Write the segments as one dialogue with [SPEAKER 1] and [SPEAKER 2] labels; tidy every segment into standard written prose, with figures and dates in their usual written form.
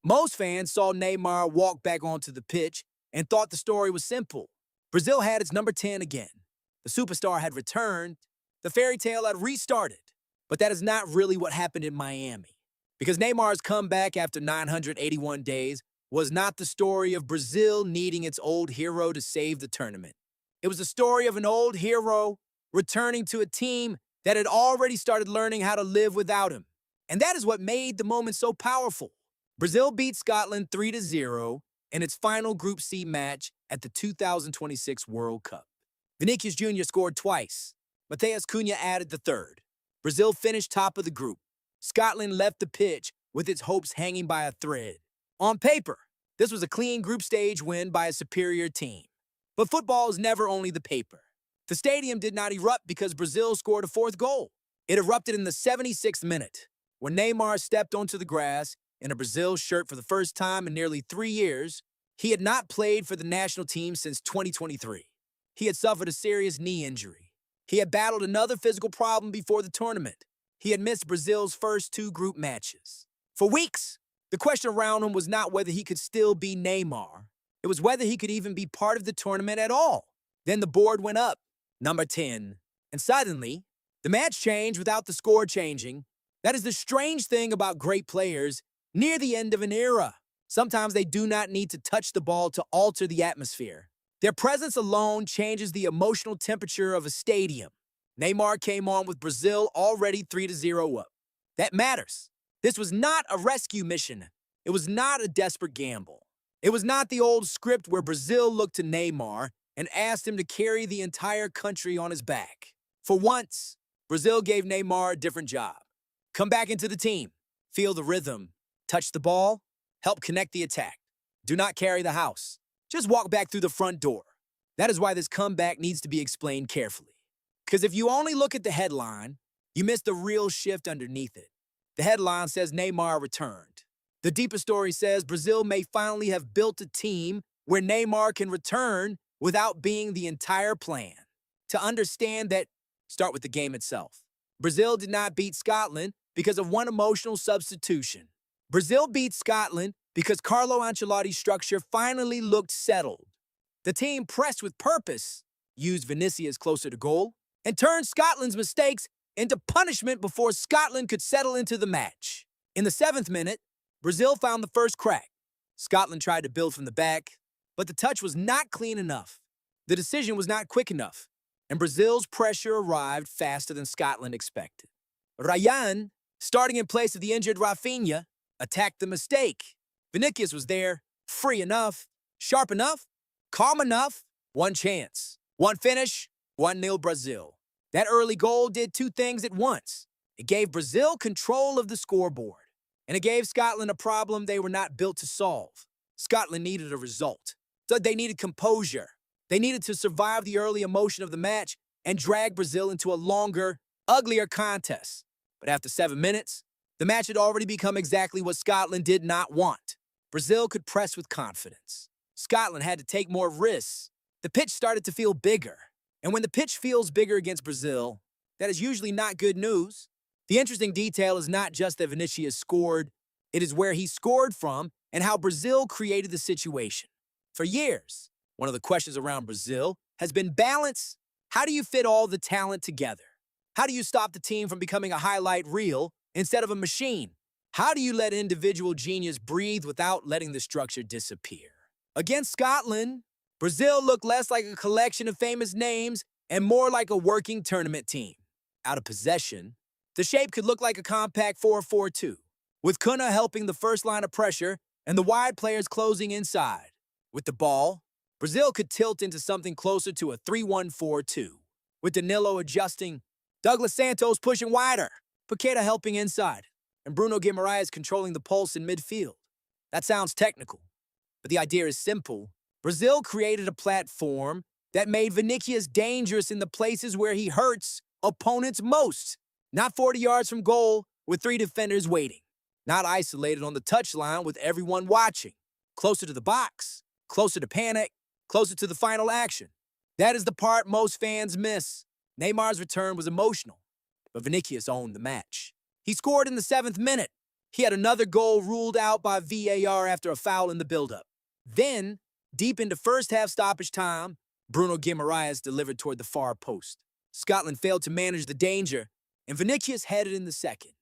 [SPEAKER 1] Most fans saw Neymar walk back onto the pitch and thought the story was simple. Brazil had its number 10 again. The superstar had returned. The fairy tale had restarted. But that is not really what happened in Miami. Because Neymar's comeback after 981 days was not the story of Brazil needing its old hero to save the tournament. It was the story of an old hero returning to a team that had already started learning how to live without him. And that is what made the moment so powerful. Brazil beat Scotland 3-0 in its final Group C match at the 2026 World Cup. Vinícius Jr scored twice. Matheus Cunha added the third. Brazil finished top of the group. Scotland left the pitch with its hopes hanging by a thread. On paper, this was a clean group stage win by a superior team. But football is never only the paper. The stadium did not erupt because Brazil scored a fourth goal. It erupted in the 76th minute, when Neymar stepped onto the grass in a Brazil shirt for the first time in nearly 3 years. He had not played for the national team since 2023. He had suffered a serious knee injury. He had battled another physical problem before the tournament. He had missed Brazil's first 2 group matches. For weeks, the question around him was not whether he could still be Neymar. It was whether he could even be part of the tournament at all. Then the board went up, number 10. And suddenly, the match changed without the score changing. That is the strange thing about great players near the end of an era. Sometimes they do not need to touch the ball to alter the atmosphere. Their presence alone changes the emotional temperature of a stadium. Neymar came on with Brazil already 3-0 up. That matters. This was not a rescue mission. It was not a desperate gamble. It was not the old script where Brazil looked to Neymar and asked him to carry the entire country on his back. For once, Brazil gave Neymar a different job. Come back into the team, feel the rhythm, touch the ball, help connect the attack. Do not carry the house. Just walk back through the front door. That is why this comeback needs to be explained carefully. Because if you only look at the headline, you miss the real shift underneath it. The headline says Neymar returned. The deeper story says Brazil may finally have built a team where Neymar can return without being the entire plan. To understand that, start with the game itself. Brazil did not beat Scotland because of one emotional substitution. Brazil beat Scotland because Carlo Ancelotti's structure finally looked settled. The team pressed with purpose, used Vinícius closer to goal, and turned Scotland's mistakes into punishment before Scotland could settle into the match. In the 7th minute, Brazil found the first crack. Scotland tried to build from the back, but the touch was not clean enough. The decision was not quick enough, and Brazil's pressure arrived faster than Scotland expected. Ryan, starting in place of the injured Rafinha, attacked the mistake. Vinícius was there, free enough, sharp enough, calm enough. One chance, one finish, 1-0 Brazil. That early goal did 2 things at once. It gave Brazil control of the scoreboard, and it gave Scotland a problem they were not built to solve. Scotland needed a result. So they needed composure. They needed to survive the early emotion of the match and drag Brazil into a longer, uglier contest. But after 7 minutes, the match had already become exactly what Scotland did not want. Brazil could press with confidence. Scotland had to take more risks. The pitch started to feel bigger. And when the pitch feels bigger against Brazil, that is usually not good news. The interesting detail is not just that Vinícius scored, it is where he scored from and how Brazil created the situation. For years, one of the questions around Brazil has been balance. How do you fit all the talent together? How do you stop the team from becoming a highlight reel instead of a machine? How do you let individual genius breathe without letting the structure disappear? Against Scotland, Brazil looked less like a collection of famous names and more like a working tournament team. Out of possession, the shape could look like a compact 4-4-2, with Cunha helping the first line of pressure and the wide players closing inside. With the ball, Brazil could tilt into something closer to a 3-1-4-2, with Danilo adjusting, Douglas Santos pushing wider, Paqueta helping inside, and Bruno Guimaraes controlling the pulse in midfield. That sounds technical, but the idea is simple. Brazil created a platform that made Vinícius dangerous in the places where he hurts opponents most. Not 40 yards from goal with 3 defenders waiting. Not isolated on the touchline with everyone watching. Closer to the box, closer to panic, closer to the final action. That is the part most fans miss. Neymar's return was emotional, but Vinícius owned the match. He scored in the 7th minute, He had another goal ruled out by VAR after a foul in the buildup. Then, deep into first half stoppage time, Bruno Guimaraes delivered toward the far post. Scotland failed to manage the danger, and Vinícius headed in the second.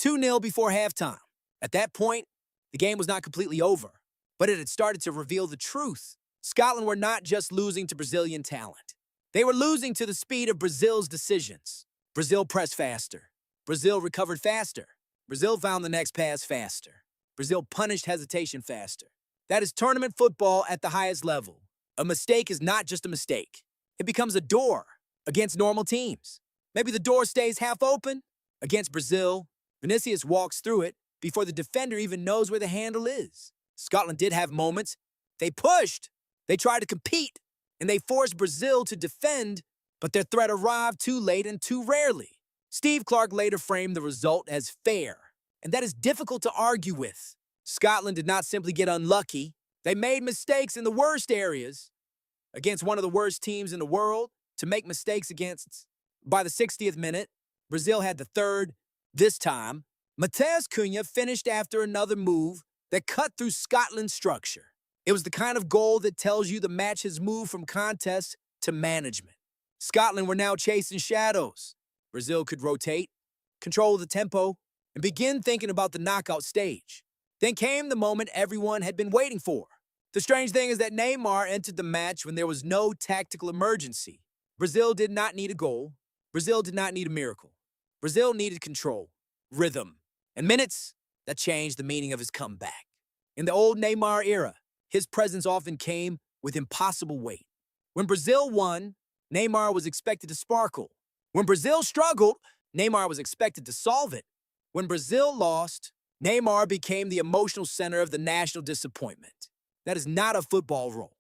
[SPEAKER 1] 2-0 before halftime. At that point, the game was not completely over, but it had started to reveal the truth. Scotland were not just losing to Brazilian talent. They were losing to the speed of Brazil's decisions. Brazil pressed faster. Brazil recovered faster. Brazil found the next pass faster. Brazil punished hesitation faster. That is tournament football at the highest level. A mistake is not just a mistake. It becomes a door against normal teams. Maybe the door stays half open. Against Brazil, Vinícius walks through it before the defender even knows where the handle is. Scotland did have moments. They pushed. They tried to compete. And they forced Brazil to defend, but their threat arrived too late and too rarely. Steve Clark later framed the result as fair, and that is difficult to argue with. Scotland did not simply get unlucky. They made mistakes in the worst areas. Against one of the worst teams in the world to make mistakes against. By the 60th minute, Brazil had the third. This time, Neymar Jr finished after another move that cut through Scotland's structure. It was the kind of goal that tells you the match has moved from contest to management. Scotland were now chasing shadows. Brazil could rotate, control the tempo, and begin thinking about the knockout stage. Then came the moment everyone had been waiting for. The strange thing is that Neymar entered the match when there was no tactical emergency. Brazil did not need a goal. Brazil did not need a miracle. Brazil needed control, rhythm, and minutes that changed the meaning of his comeback. In the old Neymar era, his presence often came with impossible weight. When Brazil won, Neymar was expected to sparkle. When Brazil struggled, Neymar was expected to solve it. When Brazil lost, Neymar became the emotional center of the national disappointment. That is not a football role.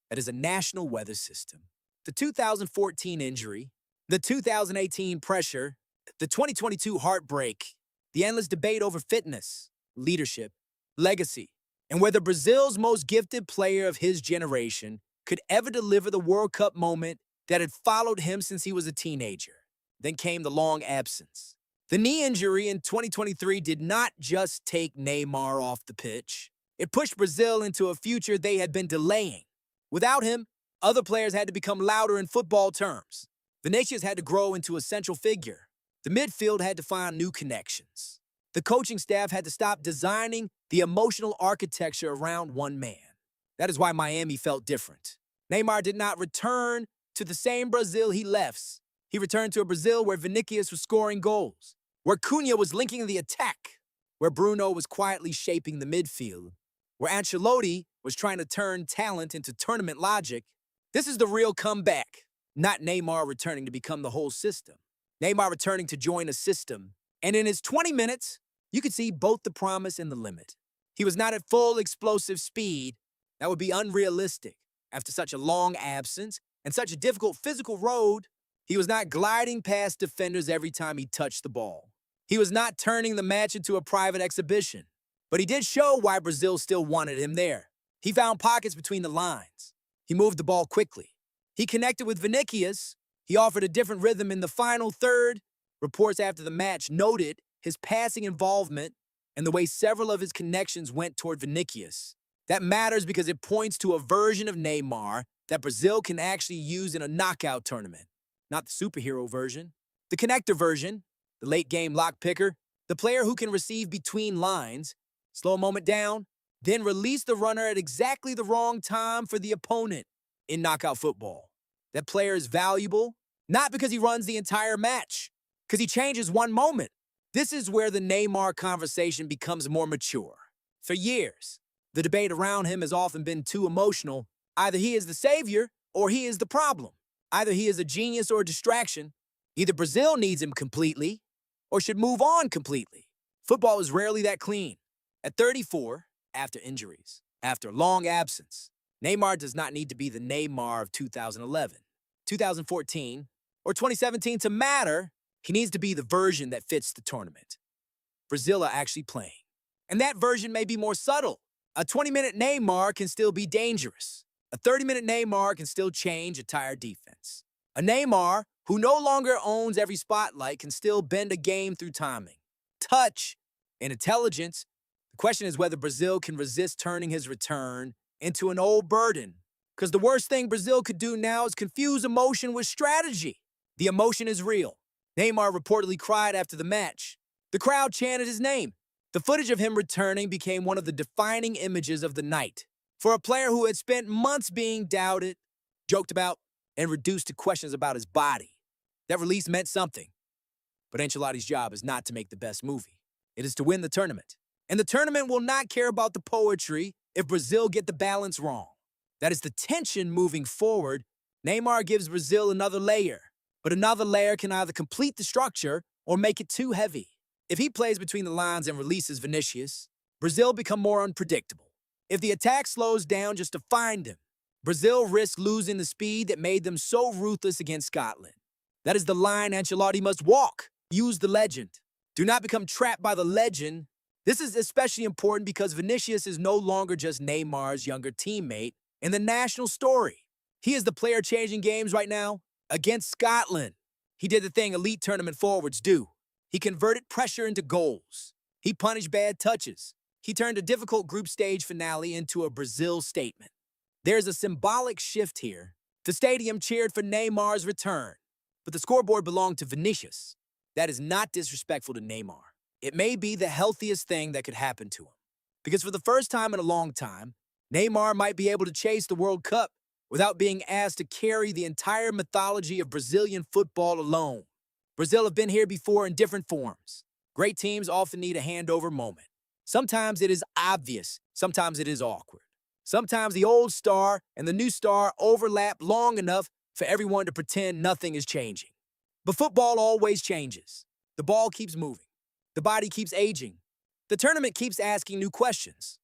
[SPEAKER 1] That is a national weather system. The 2014 injury, the 2018 pressure, the 2022 heartbreak, the endless debate over fitness, leadership, legacy, and whether Brazil's most gifted player of his generation could ever deliver the World Cup moment that had followed him since he was a teenager. Then came the long absence. The knee injury in 2023 did not just take Neymar off the pitch. It pushed Brazil into a future they had been delaying. Without him, other players had to become louder in football terms. Vinícius had to grow into a central figure. The midfield had to find new connections. The coaching staff had to stop designing the emotional architecture around one man. That is why Miami felt different. Neymar did not return to the same Brazil he left. He returned to a Brazil where Vinícius was scoring goals, where Cunha was linking the attack, where Bruno was quietly shaping the midfield, where Ancelotti was trying to turn talent into tournament logic. This is the real comeback, not Neymar returning to become the whole system. Neymar returning to join a system, and in his 20 minutes, you could see both the promise and the limit. He was not at full explosive speed. That would be unrealistic. After such a long absence and such a difficult physical road, he was not gliding past defenders every time he touched the ball. He was not turning the match into a private exhibition. But he did show why Brazil still wanted him there. He found pockets between the lines. He moved the ball quickly. He connected with Vinícius. He offered a different rhythm in the final third. Reports after the match noted his passing involvement and the way several of his connections went toward Vinícius. That matters because it points to a version of Neymar that Brazil can actually use in a knockout tournament. Not the superhero version, the connector version, the late-game lock picker, the player who can receive between lines, slow a moment down, then release the runner at exactly the wrong time for the opponent in knockout football. That player is valuable, not because he runs the entire match, because he changes one moment. This is where the Neymar conversation becomes more mature. For years, the debate around him has often been too emotional. Either he is the savior or he is the problem. Either he is a genius or a distraction. Either Brazil needs him completely or should move on completely. Football is rarely that clean. At 34, after injuries, after long absence, Neymar does not need to be the Neymar of 2011, 2014, or 2017 to matter. He needs to be the version that fits the tournament. Brazil are actually playing. And that version may be more subtle. A 20-minute Neymar can still be dangerous. A 30-minute Neymar can still change a tired defense. A Neymar who no longer owns every spotlight can still bend a game through timing, touch, In intelligence, the question is whether Brazil can resist turning his return into an old burden. Because the worst thing Brazil could do now is confuse emotion with strategy. The emotion is real. Neymar reportedly cried after the match. The crowd chanted his name. The footage of him returning became one of the defining images of the night. For a player who had spent months being doubted, joked about, and reduced to questions about his body, that release meant something. But Ancelotti's job is not to make the best movie. It is to win the tournament. And the tournament will not care about the poetry if Brazil get the balance wrong. That is the tension moving forward. Neymar gives Brazil another layer, but another layer can either complete the structure or make it too heavy. If he plays between the lines and releases Vinícius, Brazil become more unpredictable. If the attack slows down just to find him, Brazil risks losing the speed that made them so ruthless against Scotland. That is the line Ancelotti must walk. Use the legend. Do not become trapped by the legend. This is especially important because Vinícius is no longer just Neymar's younger teammate in the national story. He is the player changing games right now against Scotland. He did the thing elite tournament forwards do. He converted pressure into goals. He punished bad touches. He turned a difficult group stage finale into a Brazil statement. There's a symbolic shift here. The stadium cheered for Neymar's return, but the scoreboard belonged to Vinícius. That is not disrespectful to Neymar. It may be the healthiest thing that could happen to him. Because for the first time in a long time, Neymar might be able to chase the World Cup without being asked to carry the entire mythology of Brazilian football alone. Brazil have been here before in different forms. Great teams often need a handover moment. Sometimes it is obvious, sometimes it is awkward. Sometimes the old star and the new star overlap long enough for everyone to pretend nothing is changing. But football always changes. The ball keeps moving. The body keeps aging. The tournament keeps asking new questions.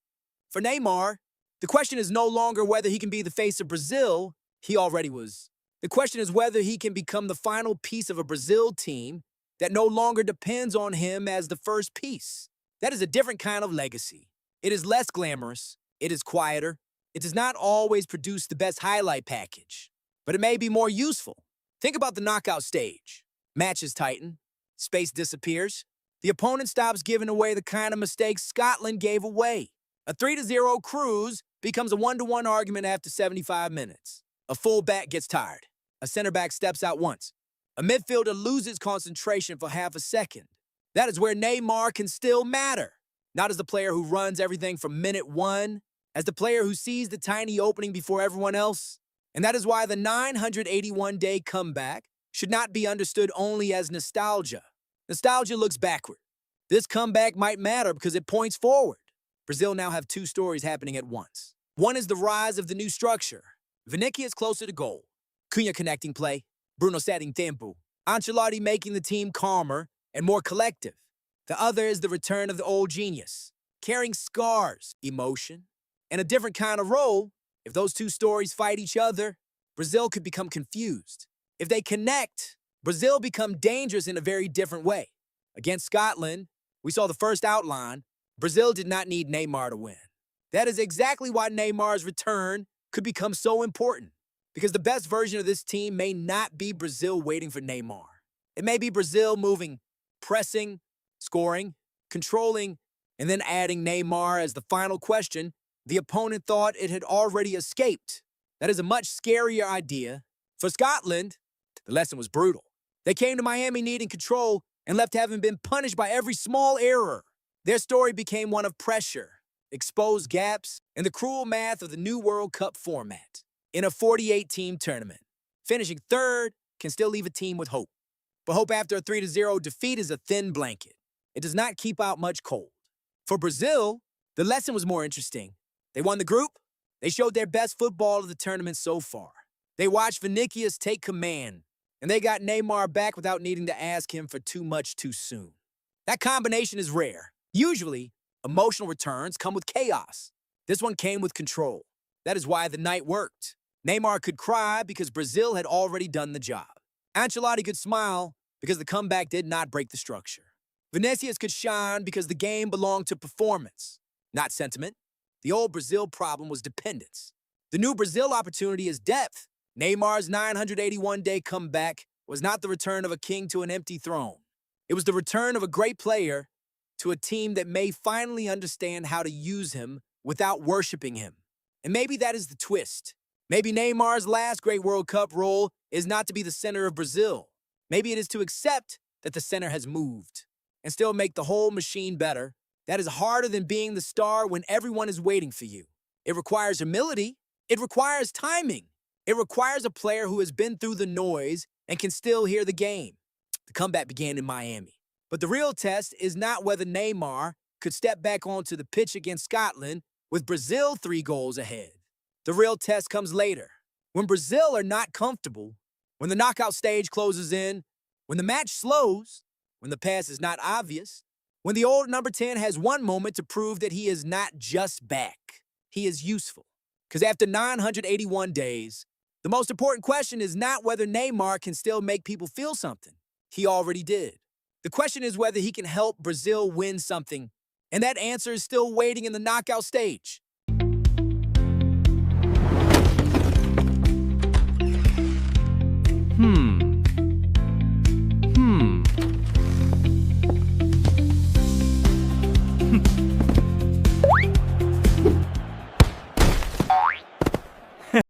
[SPEAKER 1] For Neymar, the question is no longer whether he can be the face of Brazil. He already was. The question is whether he can become the final piece of a Brazil team that no longer depends on him as the first piece. That is a different kind of legacy. It is less glamorous. It is quieter. It does not always produce the best highlight package, but it may be more useful. Think about the knockout stage. Matches tighten. Space disappears. The opponent stops giving away the kind of mistakes Scotland gave away. A 3-0 cruise becomes a 1-1 argument after 75 minutes. A fullback gets tired. A center back steps out once. A midfielder loses concentration for half a second. That is where Neymar can still matter. Not as the player who runs everything from minute one, as the player who sees the tiny opening before everyone else. And that is why the 981-day comeback should not be understood only as nostalgia. Nostalgia looks backward. This comeback might matter because it points forward. Brazil now have two stories happening at once. One is the rise of the new structure. Vinícius closer to goal. Cunha connecting play. Bruno setting tempo. Ancelotti making the team calmer and more collective. The other is the return of the old genius, carrying scars, emotion, and a different kind of role. If those two stories fight each other, Brazil could become confused. If they connect, Brazil become dangerous in a very different way. Against Scotland, we saw the first outline. Brazil did not need Neymar to win. That is exactly why Neymar's return could become so important. Because the best version of this team may not be Brazil waiting for Neymar. It may be Brazil moving, pressing, scoring, controlling, and then adding Neymar as the final question the opponent thought it had already escaped. That is a much scarier idea. For Scotland, the lesson was brutal. They came to Miami needing control and left having been punished by every small error. Their story became one of pressure, exposed gaps, and the cruel math of the new World Cup format. In a 48-team tournament, finishing third can still leave a team with hope. But hope after a 3-0 defeat is a thin blanket. It does not keep out much cold. For Brazil, the lesson was more interesting. They won the group. They showed their best football of the tournament so far. They watched Vinícius take command, and they got Neymar back without needing to ask him for too much too soon. That combination is rare. Usually, emotional returns come with chaos. This one came with control. That is why the night worked. Neymar could cry because Brazil had already done the job. Ancelotti could smile because the comeback did not break the structure. Vinícius could shine because the game belonged to performance, not sentiment. The old Brazil problem was dependence. The new Brazil opportunity is depth. Neymar's 981-day comeback was not the return of a king to an empty throne. It was the return of a great player to a team that may finally understand how to use him without worshiping him. And maybe that is the twist. Maybe Neymar's last great World Cup role is not to be the center of Brazil. Maybe it is to accept that the center has moved and still make the whole machine better. That is harder than being the star when everyone is waiting for you. It requires humility. It requires timing. It requires a player who has been through the noise and can still hear the game. The comeback began in Miami. But the real test is not whether Neymar could step back onto the pitch against Scotland with Brazil 3 goals ahead. The real test comes later, when Brazil are not comfortable, when the knockout stage closes in, when the match slows, when the pass is not obvious, when the old number 10 has one moment to prove that he is not just back, he is useful. Because after 981 days, the most important question is not whether Neymar can still make people feel something. He already did. The question is whether he can help Brazil win something, and that answer is still waiting in the knockout stage.